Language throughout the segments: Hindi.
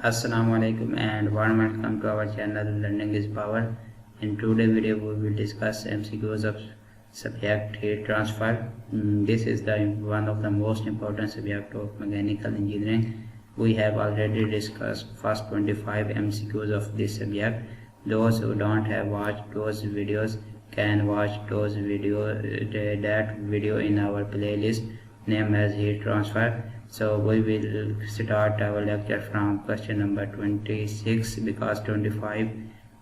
Assalamualaikum and warm welcome to our channel Learning is Power. In today's video we will discuss MCQs of subject heat transfer. This is one of the most important subject of mechanical engineering. We have already discussed first 25 MCQs of this subject. Those who don't have watched those videos can watch those that video in our playlist named as heat transfer. So we will start our lecture from question number 26 because 25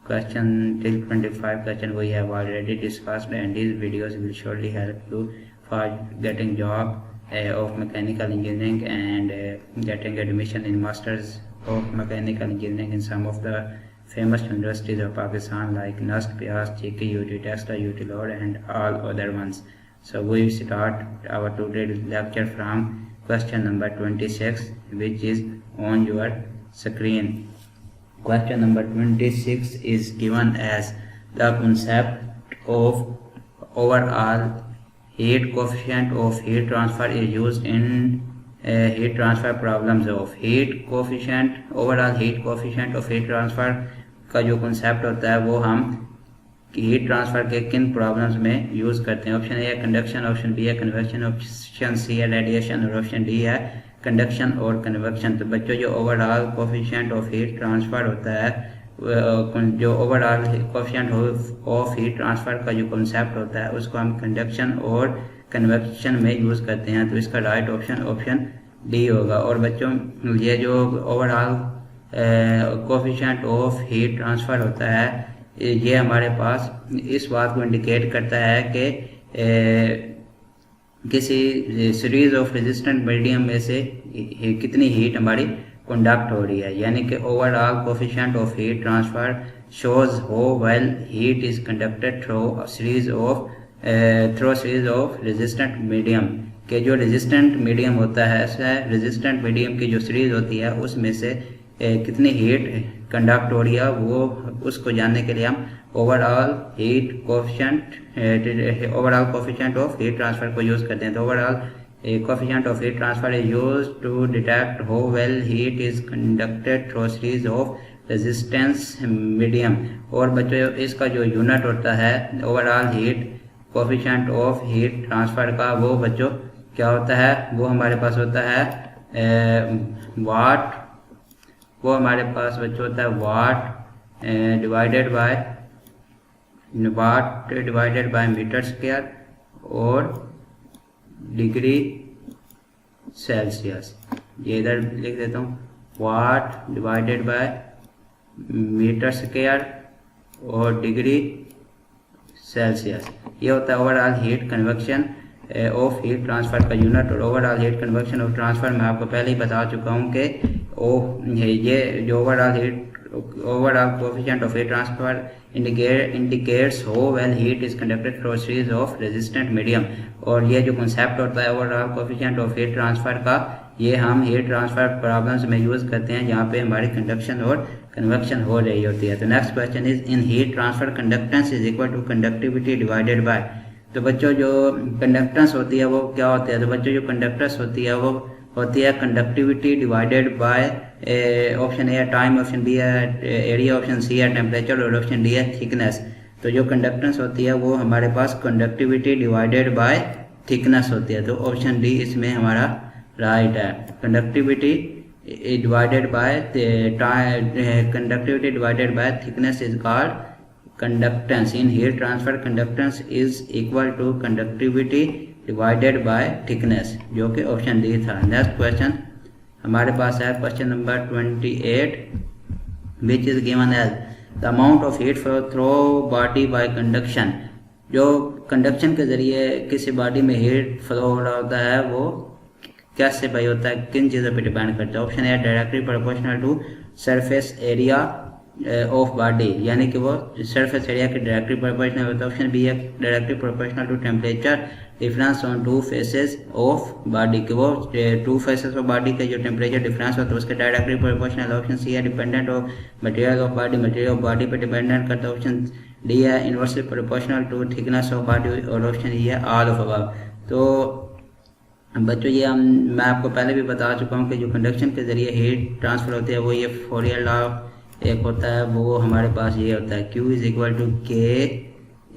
question till 25 question we have already discussed, and these videos will surely help you for getting job of mechanical engineering and getting admission in masters of mechanical engineering in some of the famous universities of Pakistan like NUST, PIAS, JK, UT, Texta, UT Lord and all other ones. So we start our today's lecture from question number 26, which is on your screen. Question number 26 is given as the concept of overall heat coefficient of heat transfer is used in heat transfer problems of heat coefficient. Overall heat coefficient of heat transfer का जो concept होता है वो हम हीट ट्रांसफर के किन प्रॉब्लम्स में यूज करते हैं. ऑप्शन ए है कंडक्शन, ऑप्शन बी है कन्वेक्शन, ऑप्शन सी है रेडिएशन और ऑप्शन डी है कंडक्शन और कन्वेक्शन. तो बच्चों जो overall coefficient of heat transfer होता है, जो overall coefficient of heat transfer का जो कॉन्सेप्ट होता है उसको हम कंडक्शन और कन्वेक्शन में यूज करते हैं. तो इसका राइट ऑप्शन डी होगा. और बच्चों ये जो overall coefficient of heat transfer होता है ये हमारे पास इस बात को इंडिकेट करता है कि किसी सीरीज ऑफ रेजिस्टेंट मीडियम में से कितनी हीट हमारी कंडक्ट हो रही है. यानी कि overall coefficient of heat transfer shows how well heat is conducted through series of resistant medium. के जो रेजिस्टेंट मीडियम होता है, रेजिस्टेंट मीडियम की जो सीरीज होती है उसमें से कितनी हीट कंडक्ट हो रही है वो उसको जानने के लिए हम overall coefficient of heat transfer को यूज करते हैं. तो overall coefficient of heat transfer is used to detect how well heat is conducted through series of resistance medium. और बच्चों इसका जो यूनिट होता है overall heat coefficient of heat transfer का, वो बच्चों क्या होता है, वो हमारे पास होता है वाट. वो हमारे पास बच्चों होता है वाट डिवाइडेड बाय मीटर स्क्वायर और डिग्री सेल्सियस. ये इधर लिख देता हूँ, वाट डिवाइडेड बाय मीटर स्क्वायर और डिग्री सेल्सियस. ये होता है overall heat convection of heat transfer का यूनिट. और overall heat convection of transfer मैं आपको पहले ही बता चुका हूँ कि ये जो overall coefficient of heat transfer indicates how well heat is conducted through series of resistant medium. और ये जो कंसेप्ट होता है overall coefficient of heat transfer का, ये हम हीट ट्रांसफर प्रॉब्लम्स में यूज करते हैं जहाँ पे हमारी कंडक्शन और कन्वेक्शन हो रही होती है. तो next question is in heat transfer conductance is equal to conductivity divided by. तो बच्चों जो कंडक्टेंस होती है वो क्या होती है, तो बच्चों जो कंडक्टेंस होती है वो होती है conductivity divided by option A है टाइम, ऑप्शन बी है एरिया, ऑप्शन सी है टेम्परेचर और ऑप्शन डी है थिकनेस. तो जो कंडक्टेंस होती है वो हमारे पास कंडक्टिविटी डिवाइडेड बाय थिकनेस होती है. तो ऑप्शन डी इसमें हमारा राइट है. Conductivity divided by thickness is called conductance. In heat transfer conductance is equal to conductivity divided by thickness, जो कि ऑप्शन डी था. नेक्स्ट क्वेश्चन हमारे पास है question number 28, which is given as the amount of heat flow through body by conduction. जो कंडक्शन के जरिए किसी बॉडी में हीट फ्लो हो रहा होता है वो कैसे भाई होता है, किन चीज़ों पे डिपेंड करता है. Option A directly proportional to surface area of body, यानी कि वो सरफेस एरिया के डायरेक्टली प्रोपोर्शनल होता है. ऑप्शन बी है directly proportional to temperature difference on two faces of body, कि वो टू फेसेस ऑफ बॉडी के जो टेम्परेचर डिफरेंस होता है उसके डायरेक्टली प्रोपोर्शनल. ऑप्शन सी है dependent of material of body, material of body पे डिपेंडेंट करता है. ऑप्शन डी है inversely proportional to thickness of body और ऑप्शन ई है ऑल ऑफ अबव. तो बच्चों ये मैं आपको पहले भी बता चुका हूँ कि जो कंडक्शन के ज़रिए हीट ट्रांसफ़र होती है वो ये फोरियर लॉ एक होता है, वो हमारे पास ये होता है Q इज इक्वल टू के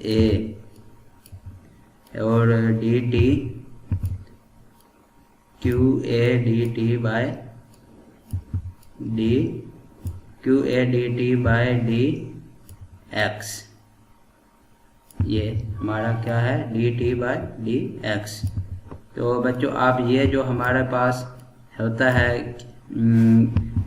ए और D T Q A D T by D Q A D T by D X. ये हमारा क्या है, D T by D X. तो बच्चों आप ये जो हमारे पास होता है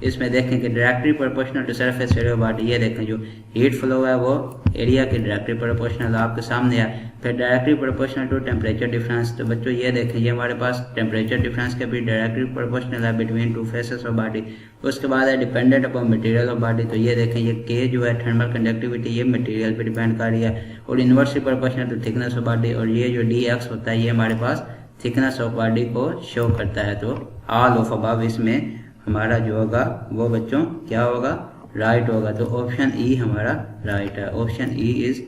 इसमें देखें कि directly proportional to surface area of body, ये देखें जो हीट फ्लो है वो एरिया के डायरेक्टली प्रोपोर्शनल आपके सामने है। फिर directly proportional to temperature difference, तो बच्चों ये देखें ये हमारे पास टेम्परेचर डिफरेंस के भी डायरेक्टली प्रोपोर्शनल है between two faces of body. उसके बाद है dependent upon material of body, तो ये देखें ये के जो है थर्मल कंडक्टिविटी ये मटेरियल पे डिपेंड कर रही है, और inversely proportional to thickness of body, और ये जो डी एक्स होता है ये हमारे पास थिकनेस ऑफ बॉडी को शो करता है। तो ऑल ऑफ अबव इसमें हमारा जो होगा वो बच्चों क्या होगा, राइट होगा। तो ऑप्शन ई हमारा राइट है, option E is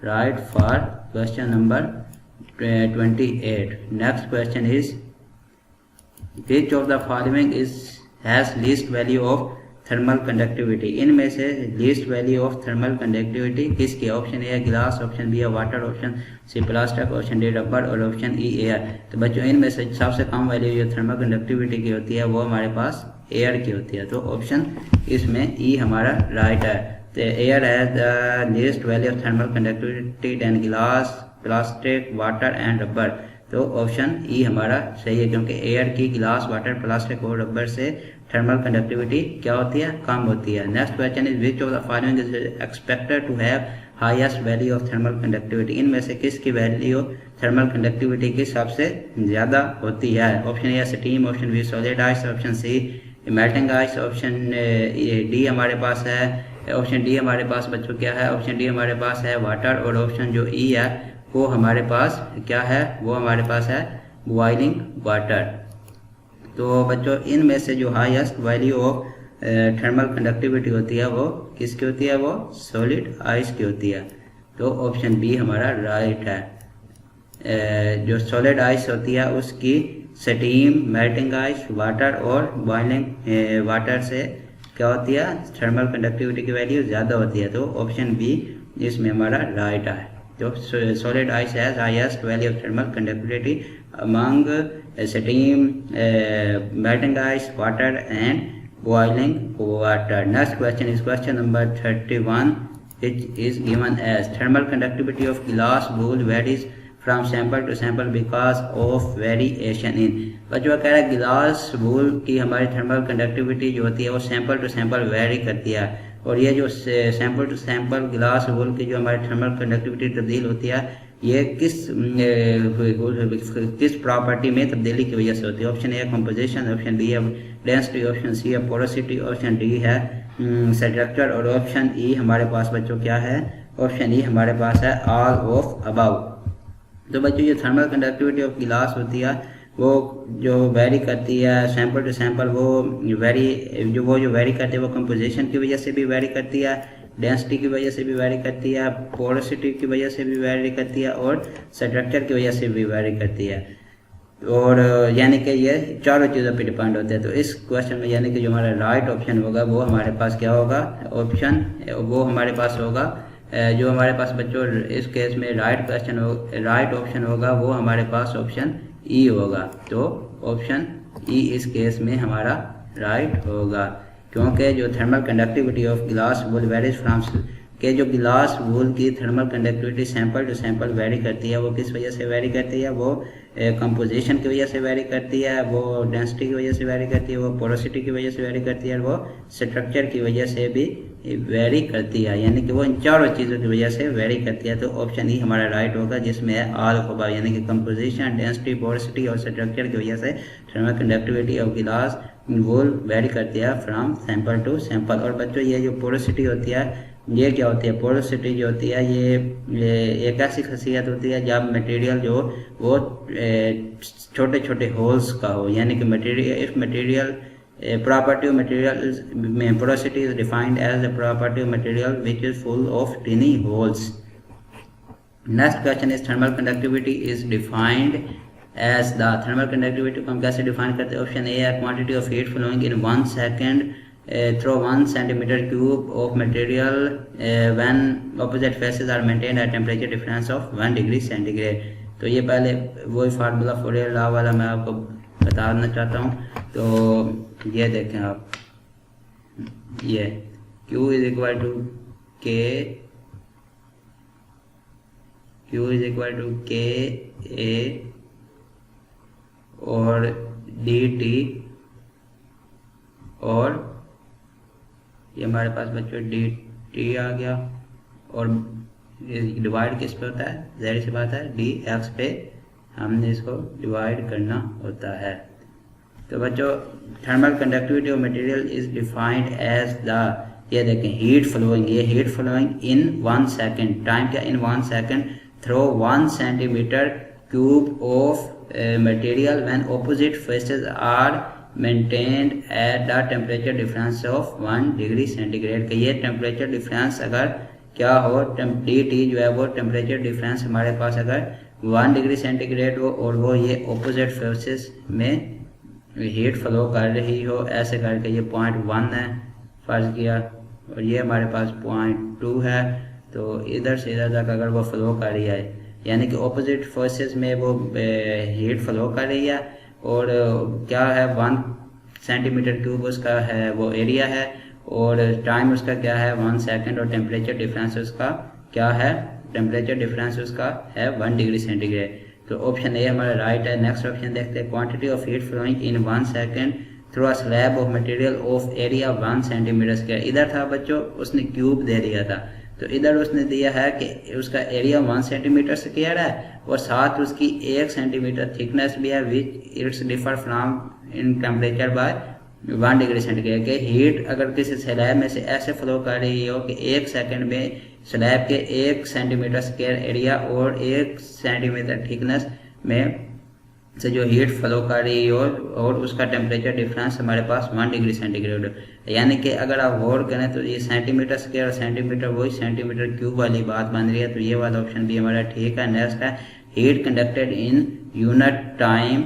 right for question number 28। Next question is which of the following is has least value of thermal conductivity, इनमें से least value of thermal conductivity किसकी, ऑप्शन ए है गिलास, ऑप्शन बी है water, option C plastic, option D rubber और ऑप्शन ई एयर। तो बच्चों इनमें से सबसे कम वैल्यू जो थर्मल कंडक्टिविटी की होती है वो हमारे पास एयर की होती है, तो ऑप्शन इसमें ई हमारा राइट है। तो air has the least value of thermal conductivity than glass, plastic, water and rubber, तो ऑप्शन ई हमारा सही है, क्योंकि एयर की गिलास, वाटर, प्लास्टिक और रबर से थर्मल कंडक्टिविटी क्या होती है, कम होती है। Next question is which of the following is expected to have highest value of thermal conductivity, इनमें से किसकी वैल्यू थर्मल कंडक्टिविटी की सबसे ज़्यादा होती है, option A steam, option B solid ice, option C melting ice, option D हमारे पास है, ऑप्शन डी हमारे पास बच्चों क्या है, ऑप्शन डी हमारे पास है वाटर, और ऑप्शन जो ई है वो हमारे पास क्या है, वो हमारे पास है बॉइलिंग वाटर। तो बच्चों इनमें से जो highest value of thermal conductivity होती है वो किसकी होती है, वो सॉलिड आइस की होती है, तो ऑप्शन बी हमारा राइट है। जो सॉलिड आइस होती है उसकी स्टीम, मेल्टिंग आइस, वाटर और बॉइलिंग वाटर से क्या होती है, थर्मल कंडक्टिविटी की वैल्यू ज़्यादा होती है, तो ऑप्शन बी इसमें हमारा राइट है। तो solid ice has highest value of thermal conductivity among steam, melting ice, water and boiling water. Next question is question number 31, which is given as thermal conductivity of glass wool varies from sample to sample because of variation in, बच्चों कह रहा है गिलास वूल की हमारी थर्मल कंडक्टिविटी जो होती है वो सैंपल टू सैंपल वेरी करती है, और ये जो सैंपल टू सैंपल गिलास वूल की जो हमारी थर्मल कंडक्टिविटी तब्दील होती है ये किस प्रॉपर्टी में तब्दीली की वजह से होती है, option A composition, option B है डेंसिटी, ऑप्शन सी है पोरोसिटी, ऑप्शन डी है स्ट्रक्चर, और ऑप्शन ई हमारे पास बच्चों क्या है, ऑप्शन ई हमारे पास है ऑल ऑफ अबव। तो बच्चों ये थर्मल कंडक्टिविटी ऑफ गिलास होती है वो जो वेरी करती है सैंपल टू सैंपल, वो वेरी करती है वो कंपोजिशन की वजह से भी वेरी करती है, डेंसिटी की वजह से भी वेरी करती है, पोरोसिटी की वजह से भी वेरी करती है, और स्ट्रक्चर की वजह से भी वेरी करती है, और यानी कि ये चारों चीज़ों पे डिपेंड होते हैं। तो इस क्वेश्चन में यानी कि जो हमारा राइट ऑप्शन होगा वो हमारे पास क्या होगा, ऑप्शन वो हमारे पास होगा जो हमारे पास बच्चों इस केस में राइट ऑप्शन होगा वो हमारे पास ऑप्शन ई होगा, तो ऑप्शन ई इस केस में हमारा राइट होगा, क्योंकि जो थर्मल कंडक्टिविटी ऑफ गिलास वूल वेरीज फ्रॉम के जो गिलास वूल की thermal conductivity sample to sample vary करती है, वो किस वजह से वेरी करती है, वो कंपोजिशन की वजह से वेरी करती है, वो डेंसिटी की वजह से वेरी करती है, वो पोरोसिटी की वजह से वेरी करती है, वो स्ट्रक्चर की वजह से भी वेरी करती है, यानी कि वो इन चारों चीज़ों की वजह से वेरी करती है, तो ऑप्शन ई हमारा राइट होगा जिसमें है ऑल ऑफ अबव, यानी कि कंपोजिशन, डेंसिटी, पोरोसिटी और स्ट्रक्चर की वजह से थर्मल कंडक्टिविटी ऑफ गिलास वूल वेरी करती है फ्रॉम सैंपल टू सैंपल। और बच्चों ये जो पोरोसिटी होती है ये क्या होती है, पोरोसिटी जो होती है ये एक ऐसी खासियत होती है जब मटेरियल जो वो छोटे छोटे होल्स का हो, यानी कि material property of material porosity is defined as the property of material which is full of tiny holes. Next question is thermal conductivity is defined as the. Thermal conductivity को हम कैसे डिफाइन करते हैं? ऑप्शन ए है quantity of heat flowing in 1 second through 1 centimeter cube of material when opposite faces are maintained at temperature difference of 1 degree centigrade। तो ये पहले वही फार्मूला फॉरियर लॉ वाला मैं आपको बताना चाहता हूँ। तो ये देखें आप, ये Q इज इक्वल टू के ए और dt, और ये हमारे पास बच्चों dt आ गया, और डिवाइड किस पे होता है? ज़ाहिर सी बात है dx पे हमने इसको डिवाइड करना होता है। तो बच्चों thermal conductivity of material is defined as the, ये देखें हीट फ्लोइंग, ये heat flowing in 1 second, time क्या? In 1 second through 1 centimetre cube of material when opposite faces are maintained at the temperature difference of 1 degree centigrade. ये टेम्परेचर डिफरेंस अगर क्या हो, dt जो है वो टेम्परेचर डिफरेंस हमारे पास अगर 1 डिग्री सेंटीग्रेड हो और वो ये ऑपोजिट फेसेस में हीट फ्लो कर रही हो, ऐसे करके ये 0.1 है फर्ज किया, और ये हमारे पास 0.2 है। तो इधर से इधर तक अगर वो फ्लो कर रही है, यानी कि ऑपोजिट फोर्सेस में वो हीट फ्लो कर रही है, और क्या है 1 सेंटीमीटर क्यूब उसका है वो एरिया है, और टाइम उसका क्या है 1 सेकेंड, और टेम्परेचर डिफरेंस उसका क्या है? टेम्परेचर डिफरेंस उसका है 1 डिग्री सेंटीग्रेड। तो ऑप्शन ए हमारा राइट है। नेक्स्ट ऑप्शन देखते हैं, quantity of heat flowing in 1 second through a slab of material of area 1 centimetre square. इधर था बच्चों उसने क्यूब दे दिया था, तो इधर उसने दिया है कि उसका एरिया 1 सेंटीमीटर स्क्वायर है और साथ उसकी 1 सेंटीमीटर थिकनेस भी है, which it's differ from in temperature by 1 degree centigrade. के हीट अगर किसी स्लैब में से ऐसे फ्लो कर रही हो कि 1 सेकंड में स्लैब के 1 सेंटीमीटर स्क्वायर एरिया और 1 सेंटीमीटर थिकनेस में से जो हीट फ्लो कर रही हो, और उसका टेम्परेचर डिफरेंस हमारे पास 1 डिग्री सेंटीग्रेड हो। यानी कि अगर आप गौर करें तो ये सेंटीमीटर स्क्वायर और सेंटीमीटर वही सेंटीमीटर क्यूब वाली बात बन रही है। तो ये वाला ऑप्शन भी हमारा ठीक है। नेक्स्ट है heat conducted in unit time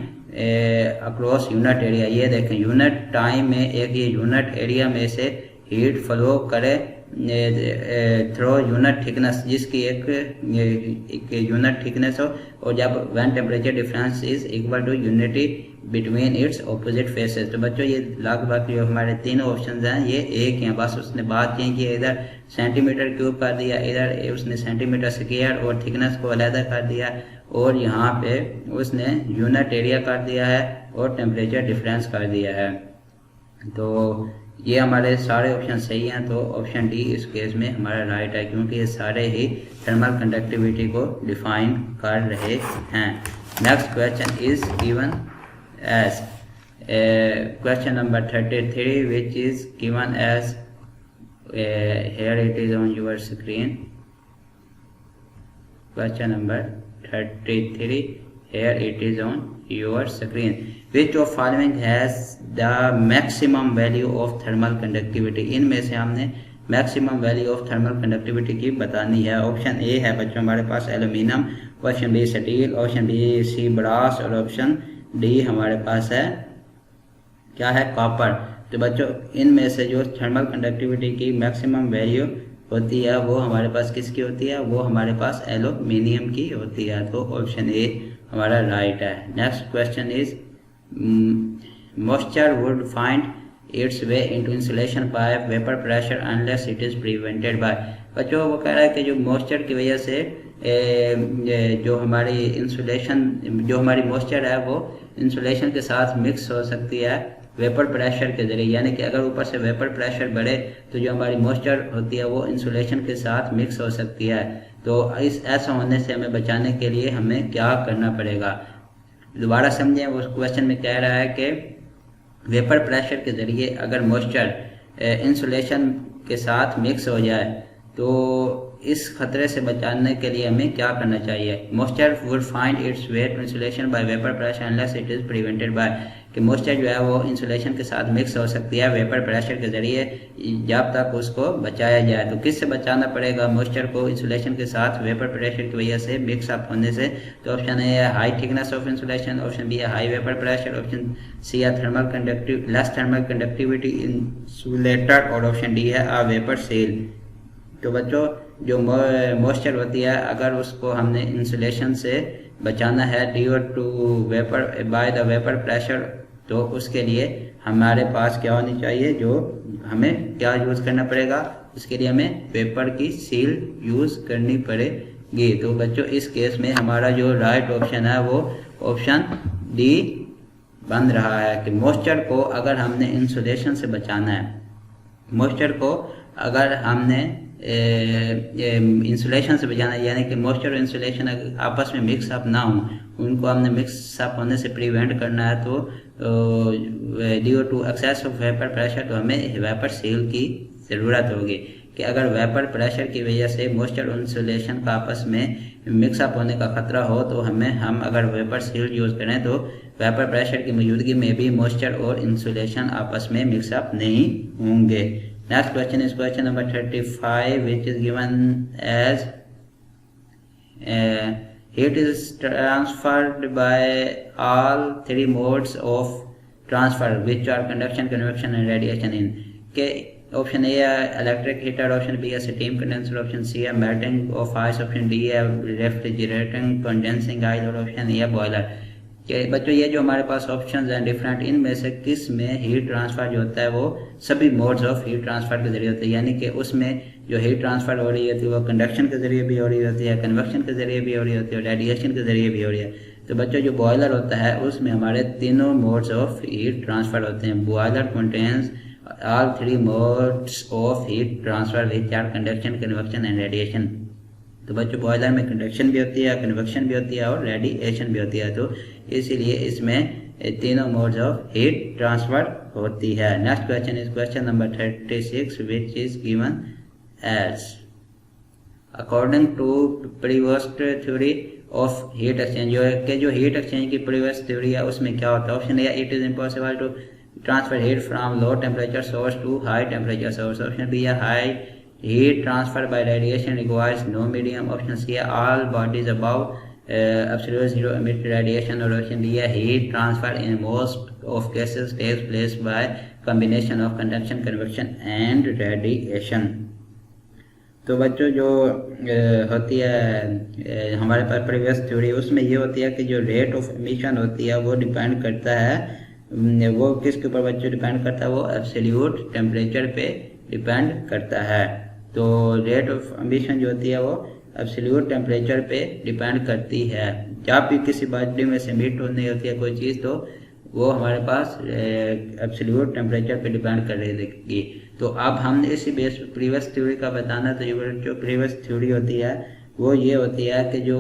across unit area. ये देखें यूनिट टाइम में एक ये यूनिट एरिया में से हीट फ्लो करे थ्रो यूनिट थिकनेस, जिसकी एक यूनिट थिकनेस हो, और जब when temperature difference is equal to unity between its opposite faces. तो बच्चों ये लगभग जो हमारे तीनों ऑप्शन हैं ये एक हैं, बस उसने बात चेंज की, इधर सेंटीमीटर क्यूब कर दिया, इधर उसने सेंटीमीटर स्क्वायर और थिकनेस को अलहदा कर दिया, और यहाँ पे उसने यूनिट एरिया कर दिया है और टेम्परेचर डिफरेंस कर दिया है। तो ये हमारे सारे ऑप्शन सही हैं। तो ऑप्शन डी इस केस में हमारा राइट है, क्योंकि ये सारे ही थर्मल कंडक्टिविटी को डिफाइन कर रहे हैं। Next question is given as question number 33 which is given as here it is on your screen. Question number 33, here it is on your screen. Which of following has the maximum value of thermal conductivity? इनमें से हमने maximum value of thermal conductivity की बतानी है। ऑप्शन ए है बच्चों हमारे पास aluminium, option B steel, option B C brass, और ऑप्शन डी हमारे पास है क्या है? कॉपर। तो बच्चों इनमें से जो थर्मल कंडक्टिविटी की मैक्सिमम वैल्यू होती है वो हमारे पास किसकी होती है? वो हमारे पास एल्यूमिनियम की होती है। तो ऑप्शन ए हमारा राइट है। Next question is moisture would find its way into insulation by vapour pressure unless it is prevented by. बच्चों वो कह रहा है कि जो मॉइस्चर की वजह से जो हमारी इंसुलेशन जो हमारी मॉइस्चर है वो इंसुलेशन के साथ मिक्स हो सकती है वेपर प्रेशर के जरिए, यानी कि अगर ऊपर से वेपर प्रेशर बढ़े तो जो हमारी मॉइस्चर होती है वो इंसुलेशन के साथ मिक्स हो सकती है। तो इस ऐसा होने से हमें बचाने के लिए हमें क्या करना पड़ेगा? दोबारा समझें, उस क्वेश्चन में कह रहा है कि वेपर प्रेशर के जरिए अगर मॉइस्चर इंसुलेशन के साथ मिक्स हो जाए तो इस खतरे से बचाने के लिए हमें क्या करना चाहिए? Moisture would find its way to insulation by vapour pressure unless it is prevented by. कि मॉइस्चर जो है वो इंसुलेशन के साथ मिक्स हो सकती है वेपर प्रेशर के ज़रिए जब तक उसको बचाया जाए। तो किससे बचाना पड़ेगा मॉइस्चर को? इंसुलेशन के साथ वेपर प्रेशर की वजह से मिक्स अप होने से। तो ऑप्शन ए है high thickness of insulation, option B है high vapour pressure, option C है लेस थर्मल कंडक्टिविटी इंसुलेटर और ऑप्शन डी है अ वेपर सेल। तो बच्चों जो मॉइस्चर होती है अगर उसको हमने इंसुलेशन से बचाना है due to vapour by the vapour pressure, तो उसके लिए हमारे पास क्या होनी चाहिए, जो हमें क्या यूज़ करना पड़ेगा, उसके लिए हमें वेपर की सील यूज़ करनी पड़ेगी। तो बच्चों इस केस में हमारा जो राइट ऑप्शन है वो ऑप्शन डी बन रहा है कि मॉइस्चर को अगर हमने इंसुलेशन से बचाना है, मॉइस्चर को अगर हमने इंसुलेशन से बचाना है, यानी कि मॉइस्चर और इंसुलेशन आपस में मिक्स अप ना हो, उनको हमने मिक्स अप होने से प्रिवेंट करना है, तो due to excess of vapour pressure तो हमें वेपर सील की ज़रूरत होगी कि अगर वेपर प्रेशर की वजह से मॉइस्चर और इंसुलेशन का आपस में मिक्सअप होने का खतरा हो तो हम अगर वेपर सील यूज़ करें तो वेपर प्रेशर की मौजूदगी में भी मॉइस्चर और इंसुलेशन आपस में मिक्सअप नहीं होंगे। Next question is question number 35 which is given as heat is transferred by all three modes of transfer which are conduction, convection and radiation in के ऑप्शन ए है इलेक्ट्रिक हीटर, ऑप्शन बी है स्टीम कंडेंसर, ऑप्शन सी है melting of ice, option D है रेफ्रिजरेटिंग कंडेंसिंग आइस और ऑप्शन ए है बॉयलर। कि बच्चों ये जो हमारे पास ऑप्शंस हैं डिफरेंट, इनमें से किस में हीट ट्रांसफर जो होता है वो सभी मोड्स ऑफ हीट ट्रांसफर के जरिए होता है, यानी कि उसमें जो हीट ट्रांसफर हो रही होती है वो कंडक्शन के जरिए भी हो रही होती है, कन्वेक्शन के जरिए भी हो रही होती है, रेडिएशन के जरिए भी हो रही है। तो बच्चों जो बॉयलर होता है उसमें हमारे तीनों मोड्स ऑफ हीट ट्रांसफर होते हैं। Boiler contains all three modes of heat transfer which are conduction, convection and radiation. तो बच्चों बॉयलर में कंडक्शन भी होती है, कन्वेक्शन भी होती है और रेडिएशन भी होती है, तो इसीलिए इसमें तीनों मोड्स ऑफ हीट ट्रांसफर होती है। Next question is question number 36 which is given as according to previous theory of heat exchange, जो हीट एक्सचेंज की प्रीवियस थ्योरी है उसमें क्या होता है। Option A it is impossible to transfer heat from low temperature source to high temperature source, option B है high heat transfer by radiation requires no medium, option C है all bodies above absolute zero emit radiation और option D है heat transfer in most of cases takes place by combination of conduction, convection and radiation। तो बच्चों जो होती है हमारे पास प्रीवियस थ्योरी उसमें ये होती है कि जो रेट ऑफ एमिशन होती है वो डिपेंड करता है, वो किसके ऊपर बच्चों डिपेंड करता है, वो एब्सोल्यूट टेम्परेचर पे डिपेंड करता है। तो रेट ऑफ एमिशन जो होती है वो एब्सोल्यूट टेम्परेचर पे डिपेंड करती है। जब भी किसी बॉडी में से एमिट होनी होती है कोई चीज़ तो वो हमारे पास एब्सोल्यूट टेम्परेचर पे डिपेंड कर रही। तो अब हम इसी बेस प्रीवियस थ्योरी का बताना, तो जो प्रीवियस थ्योरी होती है वो ये होती है कि जो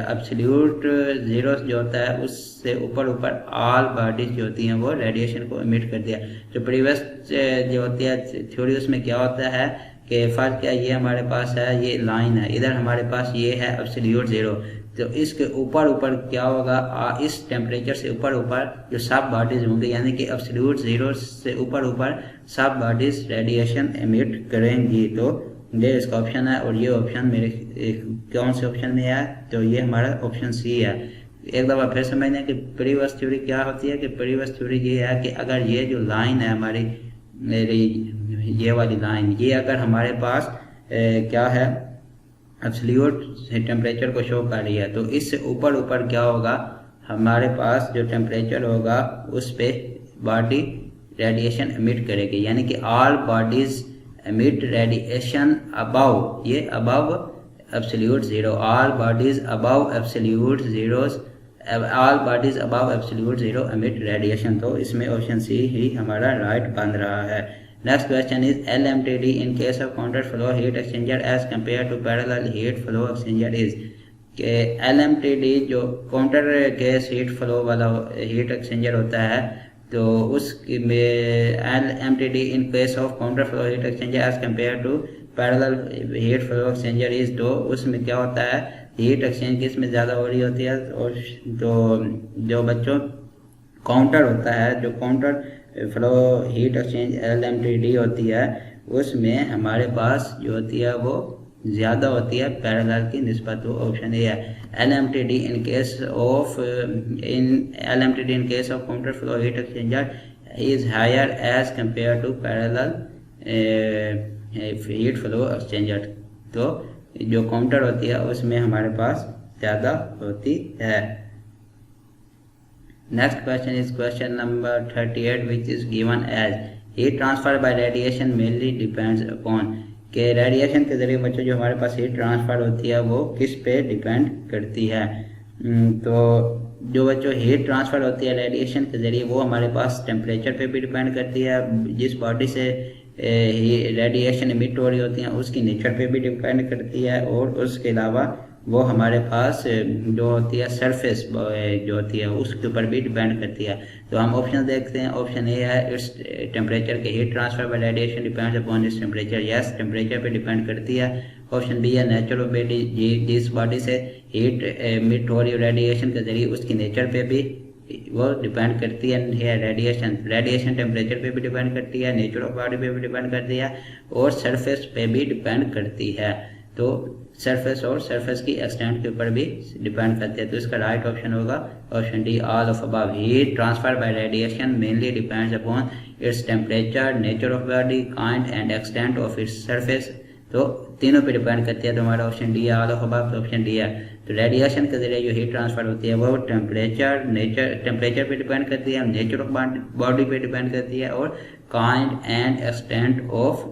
एब्सोल्यूट जीरो जो होता है उससे ऊपर ऑल बॉडीज जो होती हैं वो रेडिएशन को एमिट कर दिया। जो प्रीवियस जो होती है थ्योरी उसमें क्या होता है कि फर्क क्या, ये हमारे पास है, ये लाइन है, इधर हमारे पास ये है एब्सोल्यूट जीरो, तो इसके ऊपर क्या होगा, इस टेम्परेचर से ऊपर जो सब बॉडीज होंगे, यानी कि एब्सोल्यूट जीरो से ऊपर सब बॉडीज रेडिएशन एमिट करेंगी। तो ये इसका ऑप्शन है और ये ऑप्शन मेरे कौन से ऑप्शन में है, तो ये हमारा ऑप्शन सी है। एक दफ़ा फिर समझने कि प्रीवियस थ्योरी क्या होती है, कि प्रीवियस थ्योरी ये है कि अगर ये जो लाइन है हमारी ये वाली लाइन, ये अगर हमारे पास क्या है एब्सोल्यूट टेम्परेचर को शो कर रही है, तो इससे ऊपर क्या होगा, हमारे पास जो टेम्परेचर होगा उस पे बॉडी रेडिएशन एमिट करेगी, यानी कि all bodies emit radiation above, ये above absolute zero, all bodies above absolute zeros, all bodies above absolute zero emit radiation। तो इसमें ऑप्शन सी ही हमारा राइट बन रहा है। Next question is LMTD in case of counter flow heat exchanger as compared to parallel heat flow exchanger is, के LMTD जो काउंटर केस हीट फ्लो वाला हीट एक्सचेंजर होता है, तो उस LMTD in case of counter flow heat exchanger as compare to parallel heat flow exchanger is, तो उसमें क्या होता है हीट एक्सचेंज किस में ज़्यादा हो रही होती है, और तो जो बच्चों काउंटर होता है, जो counter flow heat exchange LMTD होती है, उसमें हमारे पास जो होती है वो ज़्यादा होती है पैरेलल की निस्बत। तो ऑप्शन ए है LMTD in case of counter flow heat exchanger is higher as compare to parallel heat flow exchanger. तो जो काउंटर होती है उसमें हमारे पास ज़्यादा होती है। Next question is question number 38, which is given as heat transfer by radiation mainly depends upon कि रेडिएशन के ज़रिए बच्चों जो हमारे पास हीट ट्रांसफ़र होती है वो किस पे डिपेंड करती है। तो जो बच्चों हीट ट्रांसफ़र होती है रेडिएशन के ज़रिए वो हमारे पास टेम्परेचर पे भी डिपेंड करती है, जिस बॉडी से रेडिएशन इमिट हो रही होती हैं उसकी नेचर पे भी डिपेंड करती है, और उसके अलावा वो हमारे पास जो होती है सरफेस जो होती है उसके ऊपर भी डिपेंड करती है। तो हम ऑप्शन देखते हैं। ऑप्शन ए है इट्स टेम्परेचर के heat transfer bye radiation depends upon its temperature. Yes, temperature पे डिपेंड करती है। ऑप्शन बी है नेचर ऑफ बॉडी, जिस बॉडी से हीट इमिट हो रही रेडिएशन के जरिए उसकी नेचर पे भी वो डिपेंड करती है। रेडिएशन टेम्परेचर पे भी डिपेंड करती है, नेचर ऑफ बॉडी पे भी डिपेंड करती है, और सरफेस पे भी डिपेंड करती है। तो सरफेस और सरफेस की एक्सटेंट के ऊपर भी डिपेंड करते हैं। तो इसका राइट ऑप्शन होगा option D, all of above. Heat transfer bye radiation mainly depends upon its temperature, nature of body, kind and extent of its surface. तो तीनों पे डिपेंड करती है। तो हमारा ऑप्शन डी है, ऑल ऑफ अबव। तो ऑप्शन डी है। तो रेडिएशन के जरिए जो हीट ट्रांसफर होती है वो टेम्परेचर पे डिपेंड करती है, नेचर ऑफ बॉडी पे डिपेंड करती है, और kind and extent of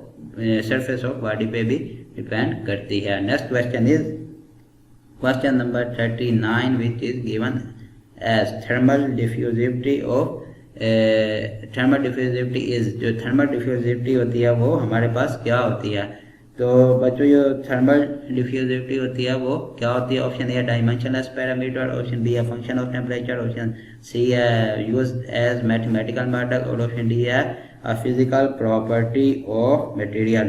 surface of body पे भी डिपेंड करती है। Next question is question number 39, which is given as thermal diffusivity of thermal diffusivity is. जो थर्मल डिफ्यूजिविटी होती है वो हमारे पास क्या होती है। तो बच्चों जो थर्मल डिफ्यूजिविटी होती है वो क्या होती है। Option A dimensionless parameter, option B है function of temperature, option C है यूज एज मैथमेटिकल मॉडल, और ऑप्शन डी है फिजिकल प्रॉपर्टी ऑफ मटेरियल।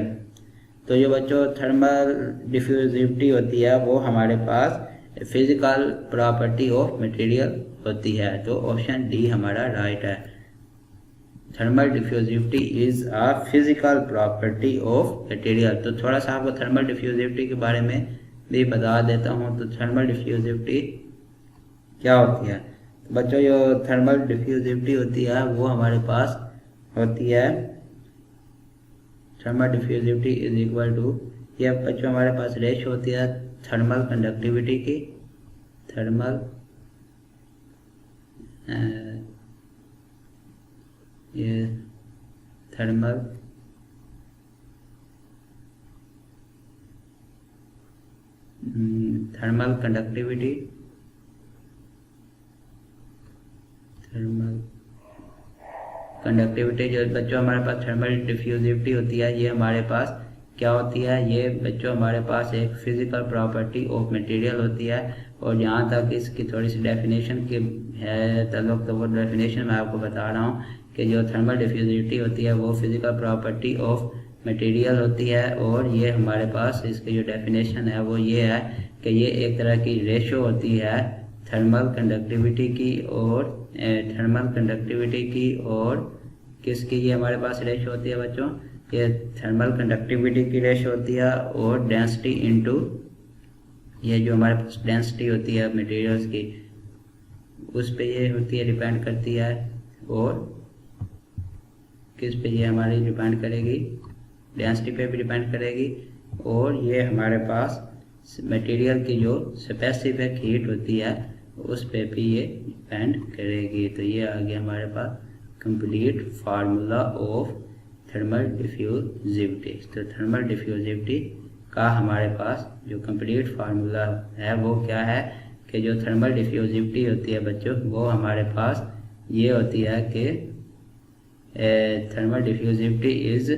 तो जो बच्चों थर्मल डिफ्यूजिविटी होती है वो हमारे पास फिजिकल प्रॉपर्टी ऑफ मटेरियल होती है। तो ऑप्शन डी हमारा राइट है। Thermal diffusivity is a physical property of material. तो थोड़ा सा आपको थर्मल डिफ्यूजिविटी के बारे में भी बता देता हूँ। तो थर्मल डिफ्यूजिविटी क्या होती है। तो बच्चों जो थर्मल डिफ्यूजिविटी होती है वो हमारे पास होती है, thermal diffusivity is equal to, ये बच्चों हमारे पास रेशियो होती है थर्मल कंडक्टिविटी की, थर्मल ये थर्मल कंडक्टिविटी, जो बच्चों हमारे पास थर्मल डिफ्यूजिविटी होती है ये हमारे पास क्या होती है। ये बच्चों हमारे पास एक फिजिकल प्रॉपर्टी ऑफ मटेरियल होती है। और यहाँ तक इसकी थोड़ी सी डेफिनेशन की है ताल्लुक, तो वो डेफिनेशन मैं आपको बता रहा हूँ कि जो थर्मल डिफ्यूजिविटी होती है वो फिजिकल प्रॉपर्टी ऑफ मटेरियल होती है। और ये हमारे पास इसकी जो डेफिनेशन है वो ये है कि ये एक तरह की रेशो होती है थर्मल कंडक्टिविटी की और किसकी, ये हमारे पास रेशो होती है बच्चों, ये थर्मल कंडक्टिविटी की रेशो होती है, और डेंसिटी इनटू ये जो हमारे पास डेंसिटी होती है मटेरियल्स की उस पे ये होती है, डिपेंड करती है। और किस पे ये हमारी डिपेंड करेगी, डेंसिटी पे भी डिपेंड करेगी। और ये हमारे पास मटेरियल की जो स्पेसिफिक हीट होती है उस पे भी ये डिपेंड करेगी। तो ये आ गया हमारे पास complete formula of thermal diffusivity. तो थर्मल डिफ्यूजिविटी का हमारे पास जो कंप्लीट फार्मूला है वो क्या है कि जो थर्मल डिफ्यूजिविटी होती है बच्चों वो हमारे पास ये होती है कि thermal diffusivity is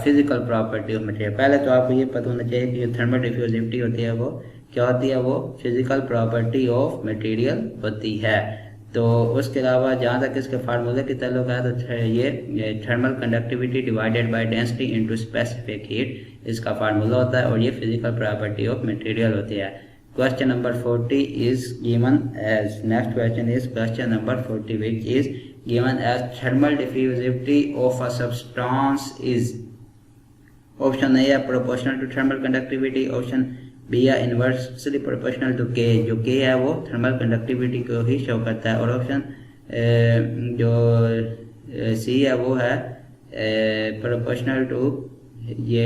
physical property of material. पहले तो आपको ये पता होना चाहिए कि जो थर्मल डिफ्यूजिविटी होती है वो क्या होती है, वो फिजिकल प्रॉपर्टी ऑफ मटेरियल होती है। तो उसके अलावा जहाँ तक इसके फार्मूले की ताल्लुक है तो ये thermal conductivity divided by density into specific heat इसका फार्मूला होता है, और ये फिजिकल प्रॉपर्टी ऑफ मटेरियल होती है। Question number 40 is given as, next question is question number 40, which is given as thermal diffusivity of a substance is, option A है proportional to thermal conductivity, option B है inversely proportional to K, जो K है वो thermal conductivity को ही शो करता है, और ऑप्शन जो C है वो है proportional to, ये